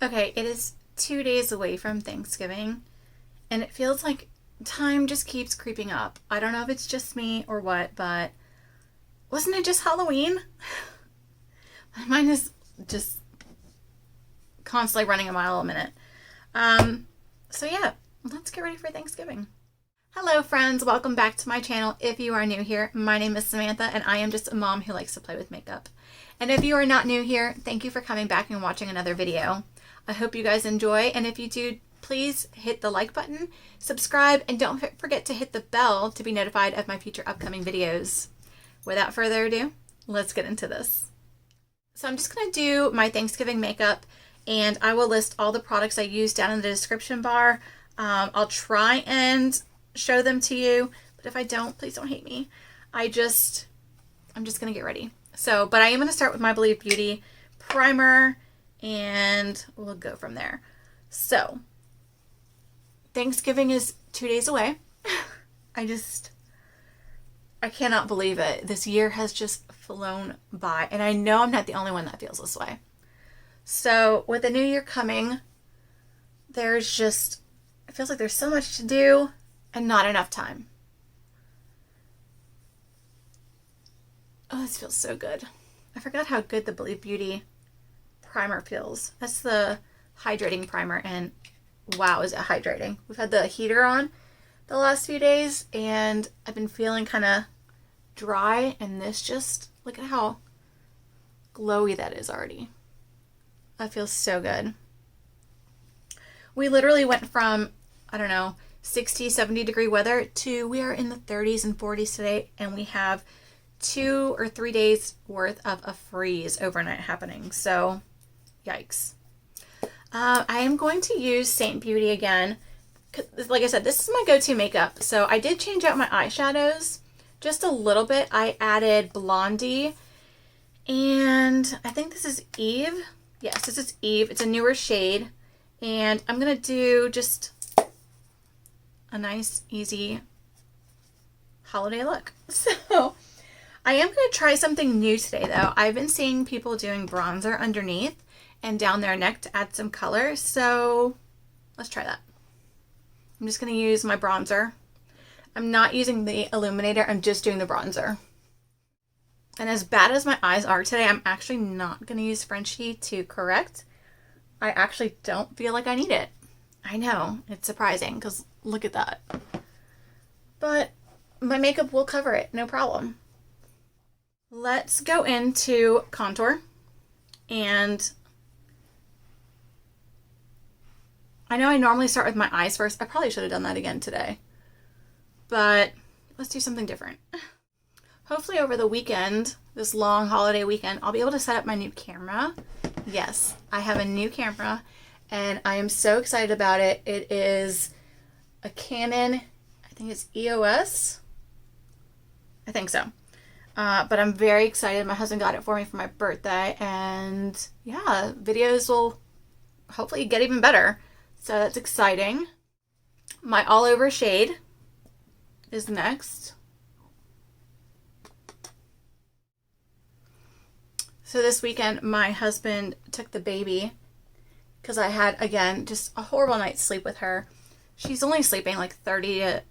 Okay, it is 2 days away from Thanksgiving, and it feels like time just keeps creeping up. I don't know if it's just me or what, but wasn't it just Halloween? My mind is just constantly running a mile a minute. So yeah, let's get ready for Thanksgiving. Hello friends, welcome back to my channel. If you are new here, my name is Samantha and I am just a mom who likes to play with makeup. And if you are not new here, thank you for coming back and watching another video. I hope you guys enjoy, and if you do, please hit the like button, subscribe, and don't forget to hit the bell to be notified of my future upcoming videos. Without further ado, let's get into this. So I'm just going to do my Thanksgiving makeup, and I will list all the products I use down in the description bar. I'll try and show them to you, but if I don't, please don't hate me. I'm just going to get ready. So, but I am going to start with my Believe Beauty primer, and we'll go from there. So, Thanksgiving is 2 days away. I cannot believe it. This year has just flown by, and I know I'm not the only one that feels this way. So, with the new year coming, it feels like there's so much to do and not enough time. Oh, this feels so good. I forgot how good the Believe Beauty primer feels. That's the hydrating primer, and wow, is it hydrating. We've had the heater on the last few days, and I've been feeling kind of dry, and this just, look at how glowy that is already. That feels so good. We literally went from, I don't know, 60, 70 degree weather to we are in the 30s and 40s today, and we have 2 or 3 days worth of a freeze overnight happening. So, yikes. I am going to use Seint Beauty again. Like I said, this is my go-to makeup. So I did change out my eyeshadows just a little bit. I added Blondie, and I think this is Eve. Yes, this is Eve. It's a newer shade, and I'm going to do just a nice, easy holiday look. So I am going to try something new today, though. I've been seeing people doing bronzer underneath and down their neck to add some color, so let's try that. I'm just going to use my bronzer. I'm not using the Illuminator, I'm just doing the bronzer. And as bad as my eyes are today, I'm actually not going to use Frenchie to correct. I actually don't feel like I need it. I know, it's surprising because look at that. But my makeup will cover it, no problem. Let's go into contour, and I know I normally start with my eyes first. I probably should have done that again today, but let's do something different. Hopefully over the weekend, this long holiday weekend, I'll be able to set up my new camera. Yes, I have a new camera, and I am so excited about it. It is a Canon, I think it's EOS. I think so. But I'm very excited. My husband got it for me for my birthday, and yeah, videos will hopefully get even better. So that's exciting. My all over shade is next. So this weekend, my husband took the baby because I had, again, just a horrible night's sleep with her. She's only sleeping like 30 to,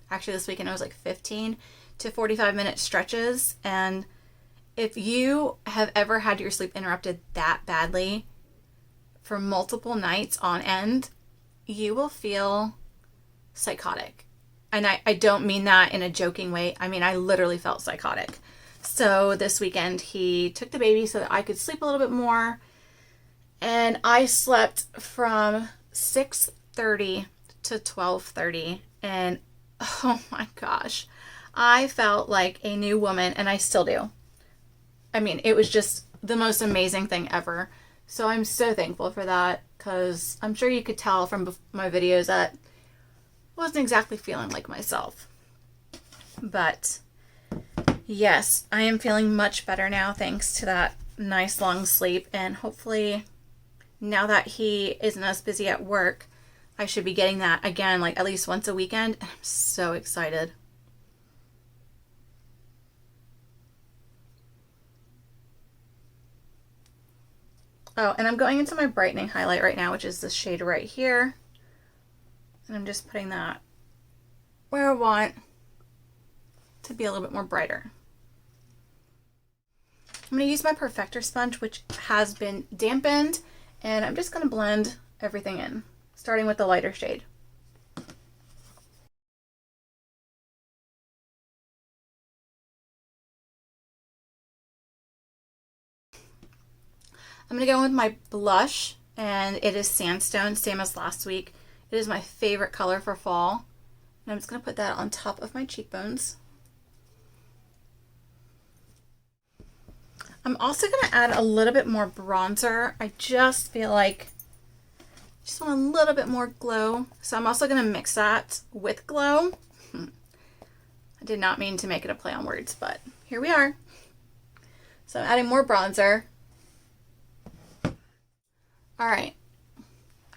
actually this weekend it was like 15 to 45-minute stretches. And if you have ever had your sleep interrupted that badly for multiple nights on end, you will feel psychotic. And I don't mean that in a joking way. I mean, I literally felt psychotic. So this weekend he took the baby so that I could sleep a little bit more. And I slept from 6:30 to 12:30. And oh my gosh, I felt like a new woman, and I still do. I mean, it was just the most amazing thing ever. So I'm so thankful for that, because I'm sure you could tell from my videos that I wasn't exactly feeling like myself. But yes, I am feeling much better now thanks to that nice long sleep, and hopefully now that he isn't as busy at work, I should be getting that again, like at least once a weekend. I'm so excited. Oh, and I'm going into my brightening highlight right now, which is this shade right here. And I'm just putting that where I want to be a little bit more brighter. I'm going to use my Perfector sponge, which has been dampened, and I'm just going to blend everything in, starting with the lighter shade. I'm going to go in with my blush, and it is Sandstone, same as last week. It is my favorite color for fall. And I'm just going to put that on top of my cheekbones. I'm also going to add a little bit more bronzer. I just feel like I just want a little bit more glow. So I'm also going to mix that with glow. I did not mean to make it a play on words, but here we are. So I'm adding more bronzer. All right.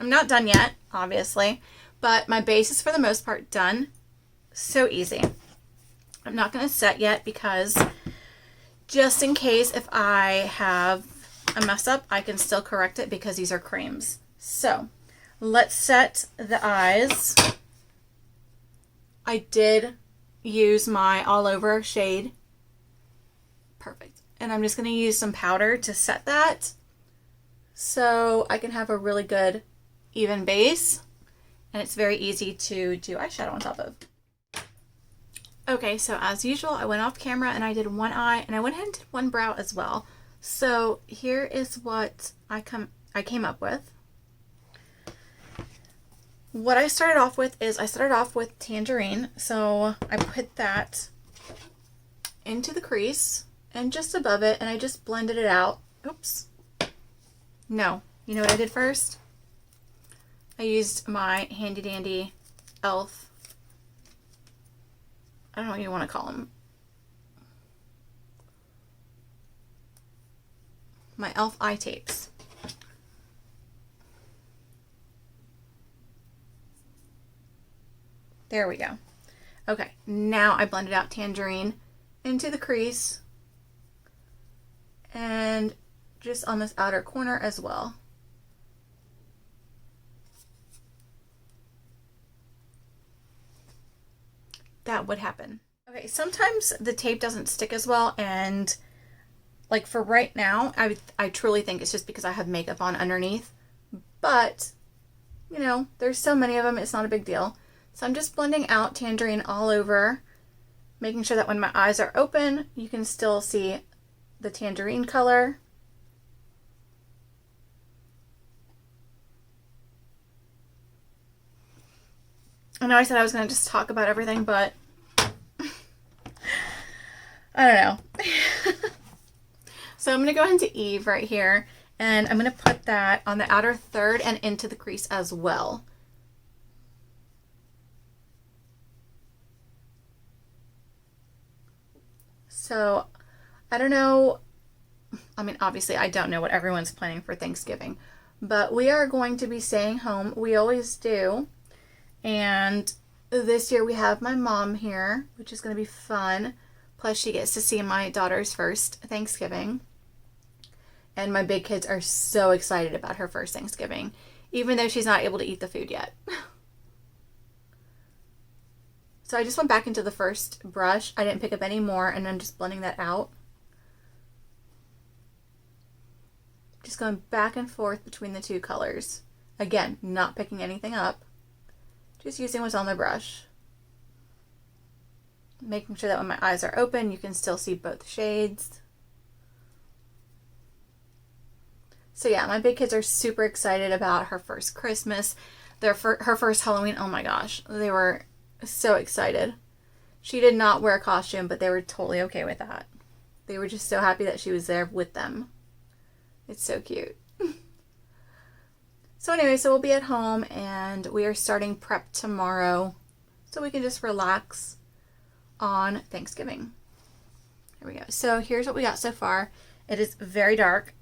I'm not done yet, obviously, but my base is for the most part done. So easy. I'm not going to set yet because just in case if I have a mess up, I can still correct it because these are creams. So let's set the eyes. I did use my all over shade. Perfect. And I'm just going to use some powder to set that so I can have a really good even base, and it's very easy to do eyeshadow on top of. Okay, so as usual, I went off camera and I did one eye, and I went ahead and did one brow as well. So here is what I came up with. What I started off with is I started off with Tangerine, so I put that into the crease and just above it, and I just blended it out. Oops. No, you know what I did first? I used my handy dandy E.L.F. I don't know what you want to call them. My E.L.F. eye tapes. There we go. Okay, now I blended out Tangerine into the crease and just on this outer corner as well. That would happen. Okay, sometimes the tape doesn't stick as well, and like for right now, I truly think it's just because I have makeup on underneath, but you know, there's so many of them, it's not a big deal. So I'm just blending out Tangerine all over, making sure that when my eyes are open, you can still see the Tangerine color. I know I said I was going to just talk about everything, but I don't know. So I'm going to go into Eve right here, and I'm going to put that on the outer third and into the crease as well. So I don't know. I mean, obviously I don't know what everyone's planning for Thanksgiving, but we are going to be staying home. We always do. And this year we have my mom here, which is going to be fun. Plus she gets to see my daughter's first Thanksgiving. And my big kids are so excited about her first Thanksgiving, even though she's not able to eat the food yet. So I just went back into the first brush. I didn't pick up any more, and I'm just blending that out. Just going back and forth between the two colors. Again, not picking anything up. Just using what's on the brush. Making sure that when my eyes are open, you can still see both shades. So yeah, my big kids are super excited about her first Christmas. Her first Halloween, oh my gosh. They were so excited. She did not wear a costume, but they were totally okay with that. They were just so happy that she was there with them. It's so cute. So anyway, so we'll be at home and we are starting prep tomorrow so we can just relax on Thanksgiving. Here we go. So here's what we got so far. It is very dark.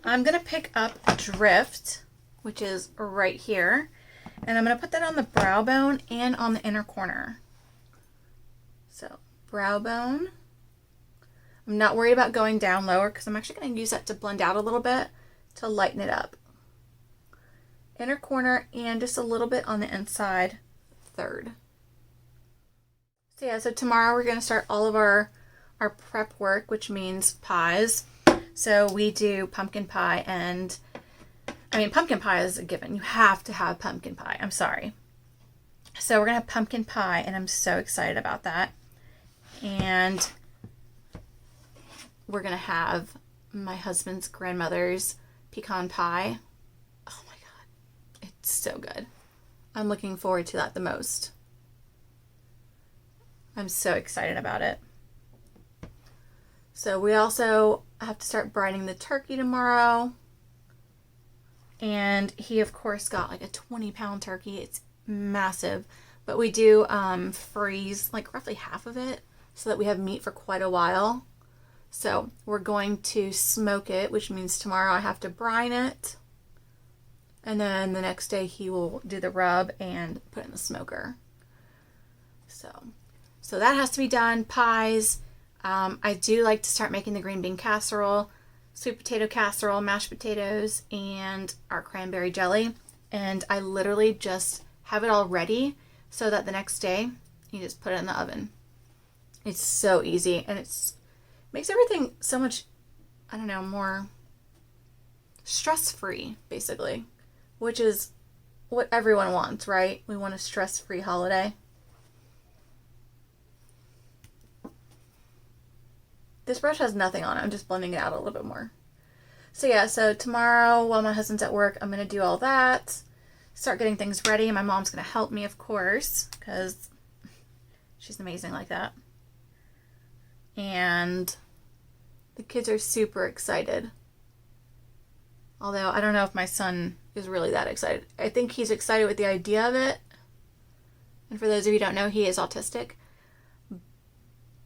I'm going to pick up Drift, which is right here, and I'm going to put that on the brow bone and on the inner corner. So brow bone. I'm not worried about going down lower because I'm actually going to use that to blend out a little bit to lighten it up. Inner corner and just a little bit on the inside third. So yeah, so tomorrow we're going to start all of our prep work, which means pies. So we do pumpkin pie, and I mean, pumpkin pie is a given. You have to have pumpkin pie. I'm sorry. So we're going to have pumpkin pie, and I'm so excited about that. And we're going to have my husband's grandmother's pecan pie. Oh my God. It's so good. I'm looking forward to that the most. I'm so excited about it. So we also have to start brining the turkey tomorrow. And he, of course, got like a 20-pound turkey. It's massive. But we do freeze like roughly half of it so that we have meat for quite a while. So we're going to smoke it, which means tomorrow I have to brine it. And then the next day he will do the rub and put it in the smoker. So that has to be done. Pies. I do like to start making the green bean casserole, sweet potato casserole, mashed potatoes, and our cranberry jelly. And I literally just have it all ready so that the next day you just put it in the oven. It's so easy, and it's makes everything so much, I don't know, more stress-free, basically, which is what everyone wants, right? We want a stress-free holiday. This brush has nothing on it. I'm just blending it out a little bit more. So yeah, so tomorrow while my husband's at work, I'm going to do all that, start getting things ready. My mom's going to help me, of course, because she's amazing like that. And the kids are super excited. Although I don't know if my son is really that excited. I think he's excited with the idea of it. And for those of you who don't know, he is autistic.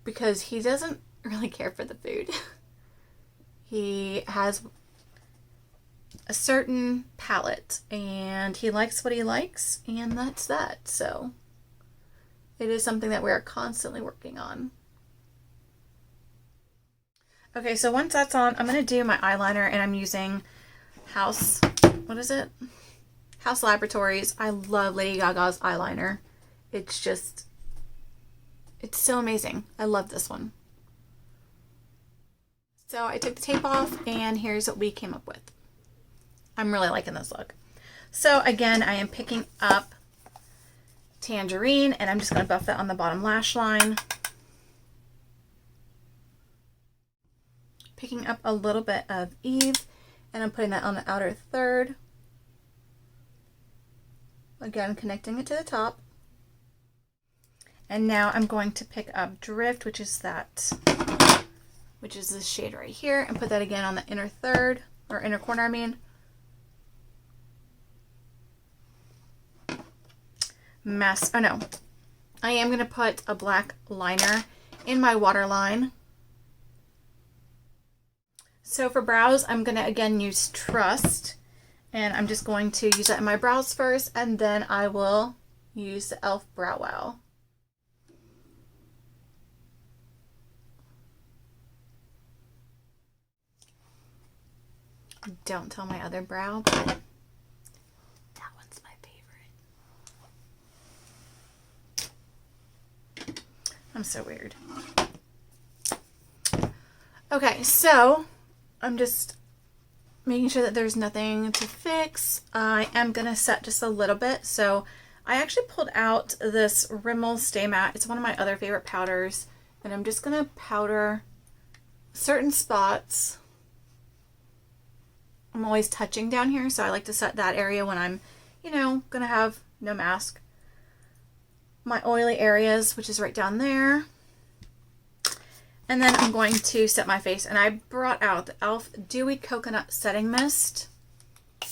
Because he doesn't really care for the food. He has a certain palate and he likes what he likes, and that's that. So it is something that we're constantly working on. Okay, so once that's on, I'm going to do my eyeliner, and I'm using Haus, what is it? Haus Laboratories. I love Lady Gaga's eyeliner. It's so amazing. I love this one. So I took the tape off, and here's what we came up with. I'm really liking this look. So again, I am picking up Tangerine, and I'm just going to buff that on the bottom lash line. Picking up a little bit of Eve, and I'm putting that on the outer third. Again, connecting it to the top. And now I'm going to pick up Drift, which is this shade right here, and put that again on the inner third, or inner corner, I mean. I am going to put a black liner in my waterline. So for brows, I'm going to again use Trust, and I'm just going to use that in my brows first, and then I will use the E.L.F. Brow Wow. Don't tell my other brow, but that one's my favorite. I'm so weird. Okay, so I'm just making sure that there's nothing to fix. I am going to set just a little bit. So I actually pulled out this Rimmel Stay Matte. It's one of my other favorite powders. And I'm just going to powder certain spots. I'm always touching down here, so I like to set that area when I'm, going to have no mask. My oily areas, which is right down there. And then I'm going to set my face, and I brought out the E.L.F. Dewy Coconut Setting Mist. It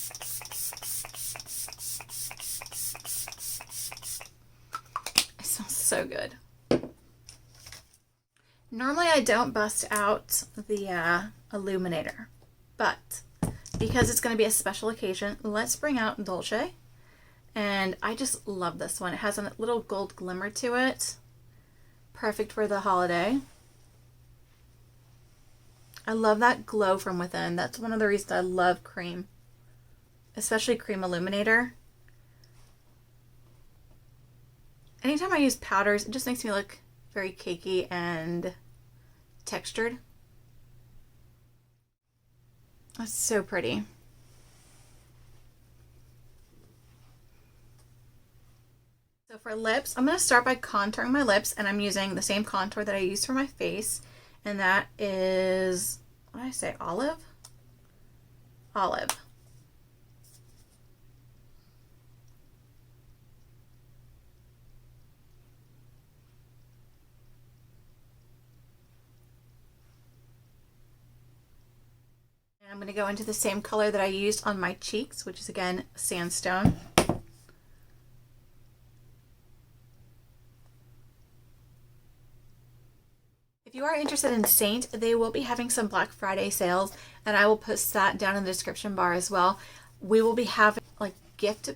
smells so good. Normally I don't bust out the Illuminator, but because it's going to be a special occasion, let's bring out Dolce. And I just love this one. It has a little gold glimmer to it. Perfect for the holiday. I love that glow from within. That's one of the reasons I love cream, especially cream illuminator. Anytime I use powders, it just makes me look very cakey and textured. That's so pretty. So for lips, I'm going to start by contouring my lips, and I'm using the same contour that I use for my face, and that is, what did I say, Olive? Olive. And I'm going to go into the same color that I used on my cheeks, which is again Sandstone. If you are interested in Seint, they will be having some Black Friday sales, and I will post that down in the description bar as well. We will be having like gift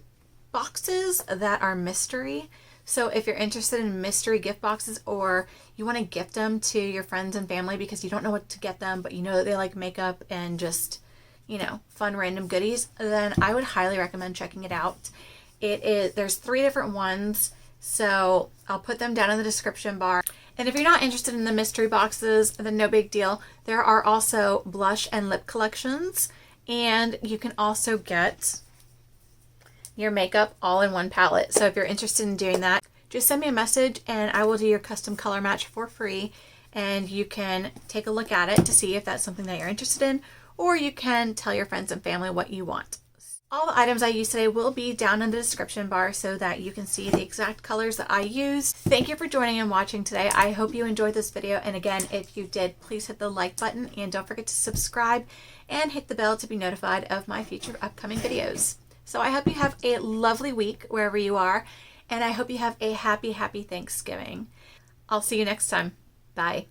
boxes that are mystery. So if you're interested in mystery gift boxes, or you want to gift them to your friends and family because you don't know what to get them, but you know that they like makeup and just, you know, fun random goodies, then I would highly recommend checking it out. There's 3 different ones, so I'll put them down in the description bar. And if you're not interested in the mystery boxes, then no big deal. There are also blush and lip collections, and you can also get your makeup all in one palette. So if you're interested in doing that, just send me a message and I will do your custom color match for free, and you can take a look at it to see if that's something that you're interested in, or you can tell your friends and family what you want. All the items I use today will be down in the description bar so that you can see the exact colors that I use. Thank you for joining and watching today. I hope you enjoyed this video, and again, if you did, please hit the like button and don't forget to subscribe and hit the bell to be notified of my future upcoming videos. So I hope you have a lovely week wherever you are, and I hope you have a happy Thanksgiving. I'll see you next time. Bye.